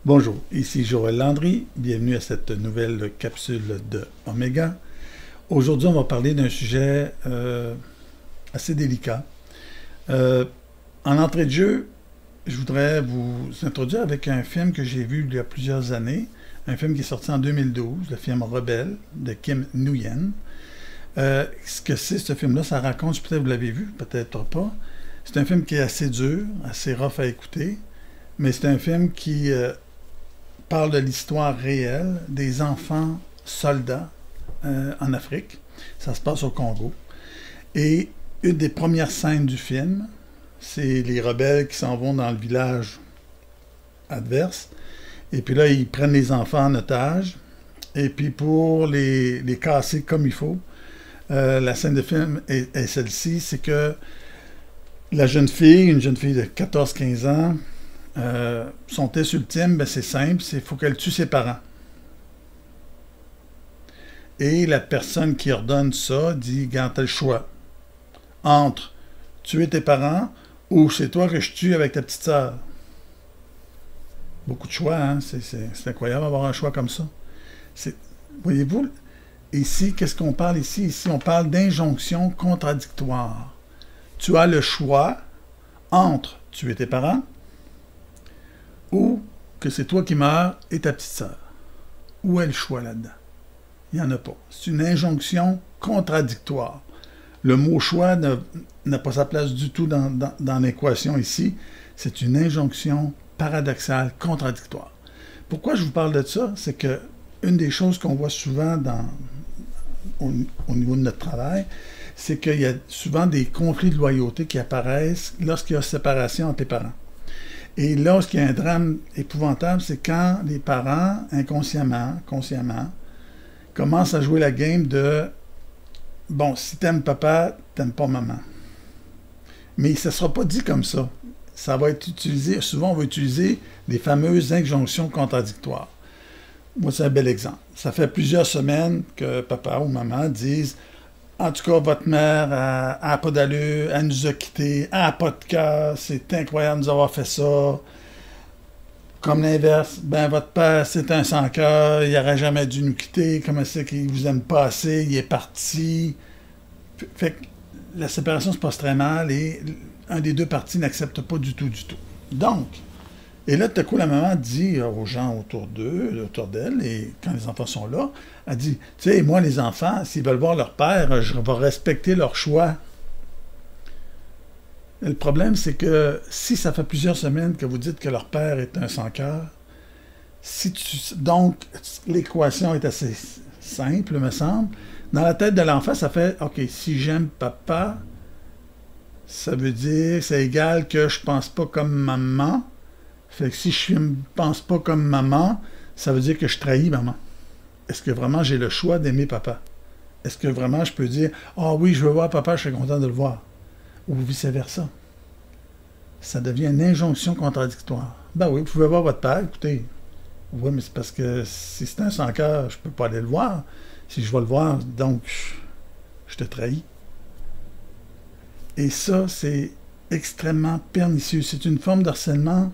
Bonjour, ici Joël Landry, bienvenue à cette nouvelle capsule de Oméga. Aujourd'hui, on va parler d'un sujet assez délicat. En entrée de jeu, je voudrais vous introduire avec un film que j'ai vu il y a plusieurs années, un film qui est sorti en 2012, le film Rebelle de Kim Nguyen. Ce que c'est ce film-là, ça raconte, peut-être vous l'avez vu, peut-être pas. C'est un film qui est assez dur, assez rough à écouter, mais c'est un film qui parle de l'histoire réelle des enfants soldats en Afrique. Ça se passe au Congo. Et une des premières scènes du film, c'est les rebelles qui s'en vont dans le village adverse. Et puis là, ils prennent les enfants en otage. Et puis pour les casser comme il faut, la scène de film est celle-ci, c'est que la jeune fille, une jeune fille de 14-15 ans, son test ultime, ben c'est simple, c'est qu'il faut qu'elle tue ses parents. Et la personne qui ordonne ça dit, garde, t'as le choix entre tuer tes parents ou c'est toi que je tue avec ta petite sœur. Beaucoup de choix, hein? C'est incroyable d'avoir un choix comme ça. Voyez-vous, ici, qu'est-ce qu'on parle ici? Ici, on parle d'injonction contradictoire. Tu as le choix entre tuer tes parents ou que c'est toi qui meurs et ta petite sœur. Où est le choix là-dedans? Il n'y en a pas. C'est une injonction contradictoire. Le mot choix n'a pas sa place du tout dans l'équation ici. C'est une injonction paradoxale, contradictoire. Pourquoi je vous parle de ça? C'est que une des choses qu'on voit souvent au niveau de notre travail, c'est qu'il y a souvent des conflits de loyauté qui apparaissent lorsqu'il y a séparation entre les parents. Et lorsqu'il y a un drame épouvantable, c'est quand les parents, inconsciemment, consciemment, commencent à jouer la game de « bon, si t'aimes papa, t'aimes pas maman ». Mais ça ne sera pas dit comme ça. Ça va être utilisé, souvent on va utiliser les fameuses injonctions contradictoires. Moi, c'est un bel exemple. Ça fait plusieurs semaines que papa ou maman disent « En tout cas, votre mère n'a pas d'allure, elle nous a quittés, elle n'a pas de cœur, c'est incroyable de nous avoir fait ça. » Comme l'inverse, ben votre père, c'est un sans-cœur, il n'aurait jamais dû nous quitter, comment c'est qu'il vous aime pas assez, il est parti. Fait que la séparation se passe très mal et un des deux parties n'accepte pas du tout, du tout. Donc, et là, tout à coup, la maman dit aux gens autour d'elle, et quand les enfants sont là, elle dit, tu sais, moi, les enfants, s'ils veulent voir leur père, je vais respecter leur choix. Et le problème, c'est que si ça fait plusieurs semaines que vous dites que leur père est un sans-cœur, donc, l'équation est assez simple, me semble. Dans la tête de l'enfant, ça fait, OK, si j'aime papa, ça veut dire, c'est égal que je pense pas comme maman. Fait que si je ne pense pas comme maman, ça veut dire que je trahis maman. Est-ce que vraiment j'ai le choix d'aimer papa? Est-ce que vraiment je peux dire « Ah oui, je veux voir papa, je serais content de le voir. » Ou vice-versa. Ça devient une injonction contradictoire. Ben oui, vous pouvez voir votre père, écoutez. Oui, mais c'est parce que si c'est un sans-cœur, je ne peux pas aller le voir. Si je vais le voir, donc je te trahis. Et ça, c'est extrêmement pernicieux. C'est une forme d'harcèlement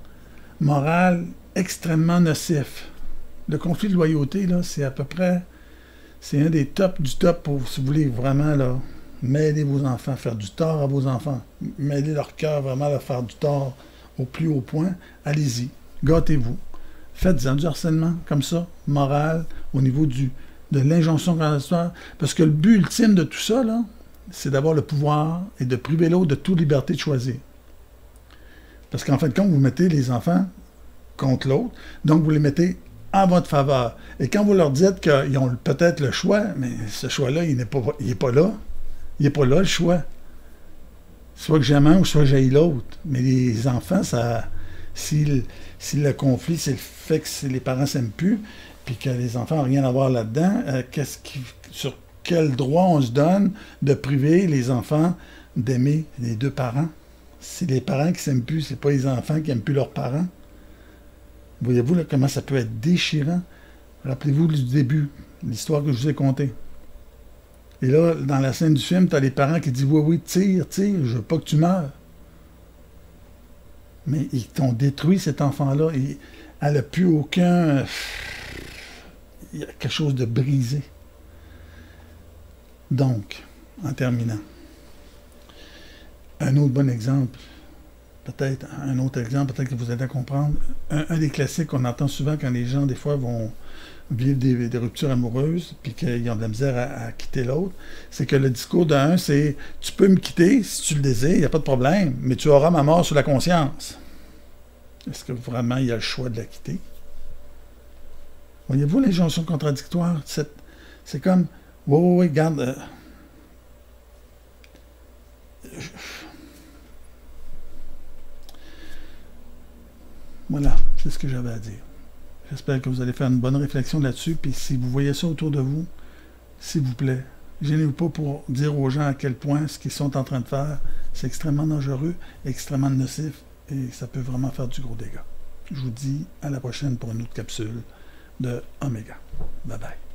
moral extrêmement nocif. Le conflit de loyauté, là, c'est à peu près, c'est un des tops du top pour, si vous voulez, vraiment, là, mêler vos enfants, faire du tort à vos enfants, mêler leur cœur vraiment à faire du tort au plus haut point. Allez-y, gâtez-vous. Faites-en du harcèlement, comme ça, moral, au niveau de l'injonction contradictoire. Parce que le but ultime de tout ça, là, c'est d'avoir le pouvoir et de priver l'autre de toute liberté de choisir. Parce qu'en fin de compte, vous mettez les enfants contre l'autre, donc vous les mettez en votre faveur. Et quand vous leur dites qu'ils ont peut-être le choix, mais ce choix-là, il n'est pas là. Il n'est pas là, le choix. Soit que j'aime un ou soit que j'aille l'autre. Mais les enfants, si le conflit, c'est le fait que les parents ne s'aiment plus, puis que les enfants n'ont rien à voir là-dedans, sur quel droit on se donne de priver les enfants d'aimer les deux parents? C'est les parents qui ne s'aiment plus, c'est pas les enfants qui n'aiment plus leurs parents. Voyez-vous là, comment ça peut être déchirant? Rappelez-vous du début, l'histoire que je vous ai contée. Et là, dans la scène du film, tu as les parents qui disent « Oui, oui, tire, je veux pas que tu meurs. » Mais ils t'ont détruit cet enfant-là. Elle n'a plus aucun... Il y a quelque chose de brisé. Donc, en terminant, un autre bon exemple, peut-être que vous allez comprendre, un des classiques qu'on entend souvent quand les gens, des fois, vont vivre des ruptures amoureuses, puis qu'ils ont de la misère à quitter l'autre, c'est que le discours d'un, c'est « Tu peux me quitter si tu le désires, il n'y a pas de problème, mais tu auras ma mort sur la conscience. » Est-ce que vraiment il y a le choix de la quitter? Voyez-vous l'injonction contradictoire? C'est comme « Oui, regarde... Voilà, c'est ce que j'avais à dire. J'espère que vous allez faire une bonne réflexion là-dessus, puis si vous voyez ça autour de vous, s'il vous plaît, gênez-vous pas pour dire aux gens à quel point ce qu'ils sont en train de faire, c'est extrêmement dangereux, extrêmement nocif, et ça peut vraiment faire du gros dégât. Je vous dis à la prochaine pour une autre capsule de Oméga. Bye bye.